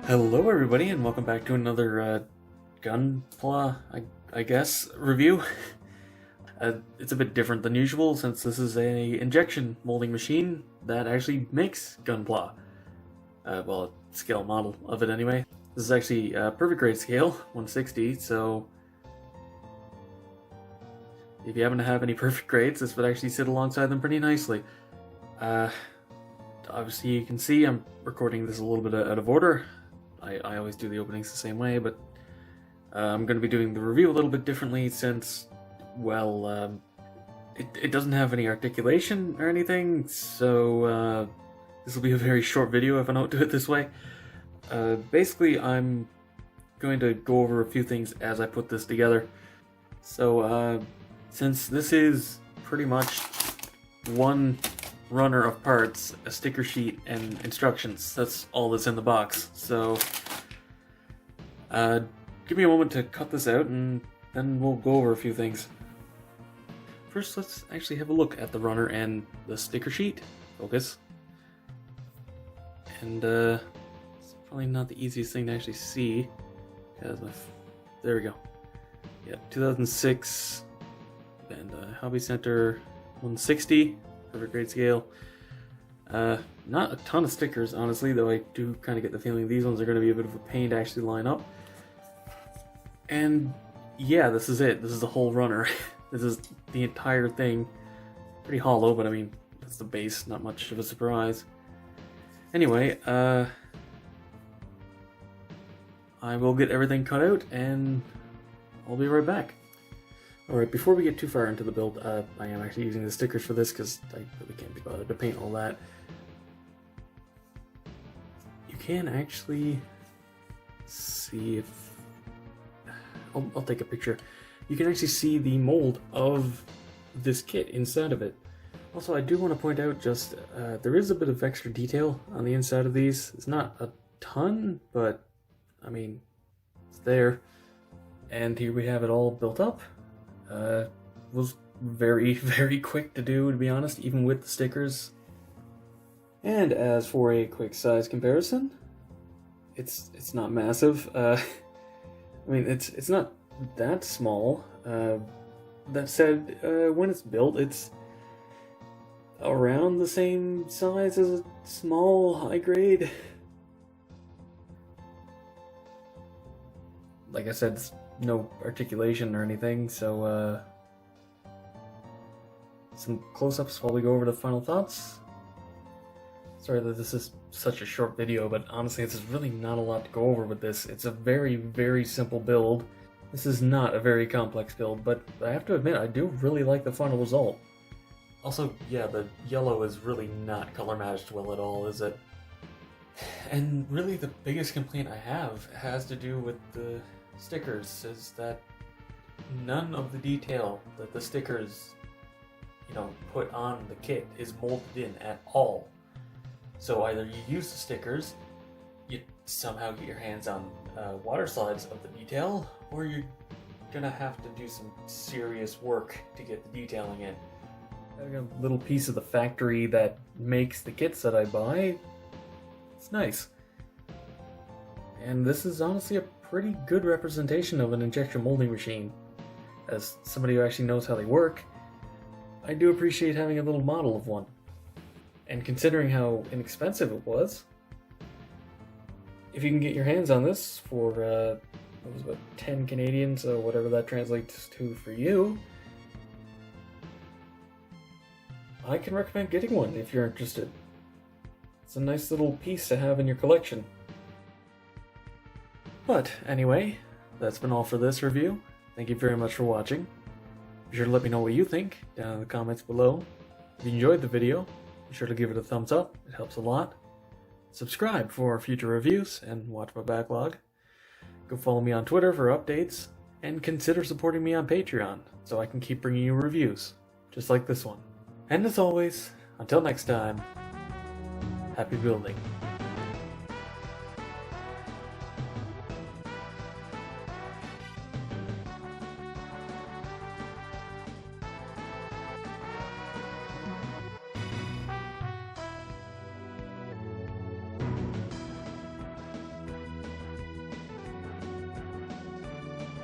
Hello everybody and welcome back to another Gunpla, I guess, review. It's a bit different than usual since this is a injection molding machine that actually makes Gunpla. Well, a scale model of it anyway. This is actually perfect grade scale, 160, so if you happen to have any perfect grades, this would actually sit alongside them pretty nicely. Obviously you can see I'm recording this a little bit out of order. I always do the openings the same way, but I'm going to be doing the review a little bit differently since, well, it doesn't have any articulation or anything, so this will be a very short video if I don't do it this way. Basically, I'm going to go over a few things as I put this together. So, since this is pretty much one runner of parts, a sticker sheet, and instructions. That's all that's in the box. So, give me a moment to cut this out and then we'll go over a few things. First, let's actually have a look at the runner and the sticker sheet. Focus. And, it's probably not the easiest thing to actually see. There we go. Yeah, 2006 and Hobby Center 160. Perfect grade scale. Not a ton of stickers, honestly, though I do kind of get the feeling these ones are going to be a bit of a pain to actually line up. And yeah, this is it. This is the whole runner. This is the entire thing. Pretty hollow, but I mean, that's the base, not much of a surprise. Anyway, I will get everything cut out and I'll be right back. Alright, before we get too far into the build, I am actually using the stickers for this because I really can't be bothered to paint all that. You can actually see if... I'll take a picture. You can actually see the mold of this kit inside of it. Also, I do want to point out just, there is a bit of extra detail on the inside of these. It's not a ton, but, I mean, it's there. And here we have it all built up. Was very, very quick to do, to be honest, even with the stickers. And as for a quick size comparison, it's not massive. I mean, it's not that small. That said, when it's built, it's around the same size as a small high grade. Like I said, it's no articulation or anything, so some close-ups while we go over the final thoughts. Sorry that this is such a short video, but honestly this is really not a lot to go over with this. It's a very, very simple build. This is not a very complex build, but I have to admit I do really like the final result. Also, yeah, the yellow is really not color matched well at all, is it? And really the biggest complaint I have has to do with the stickers, is that none of the detail that the stickers, you know, put on the kit is molded in at all. So either you use the stickers, you somehow get your hands on water slides of the detail, or you're gonna have to do some serious work to get the detailing in. I got a little piece of the factory that makes the kits that I buy. It's nice. And this is honestly a pretty good representation of an injection molding machine. As somebody who actually knows how they work, I do appreciate having a little model of one. And considering how inexpensive it was, if you can get your hands on this for, what was about 10 Canadian, so whatever that translates to for you, I can recommend getting one if you're interested. It's a nice little piece to have in your collection. But anyway, that's been all for this review. Thank you very much for watching. Be sure to let me know what you think down in the comments below. If you enjoyed the video, be sure to give it a thumbs up, it helps a lot. Subscribe for future reviews and watch my backlog. Go follow me on Twitter for updates, and consider supporting me on Patreon so I can keep bringing you reviews, just like this one. And as always, until next time, happy building.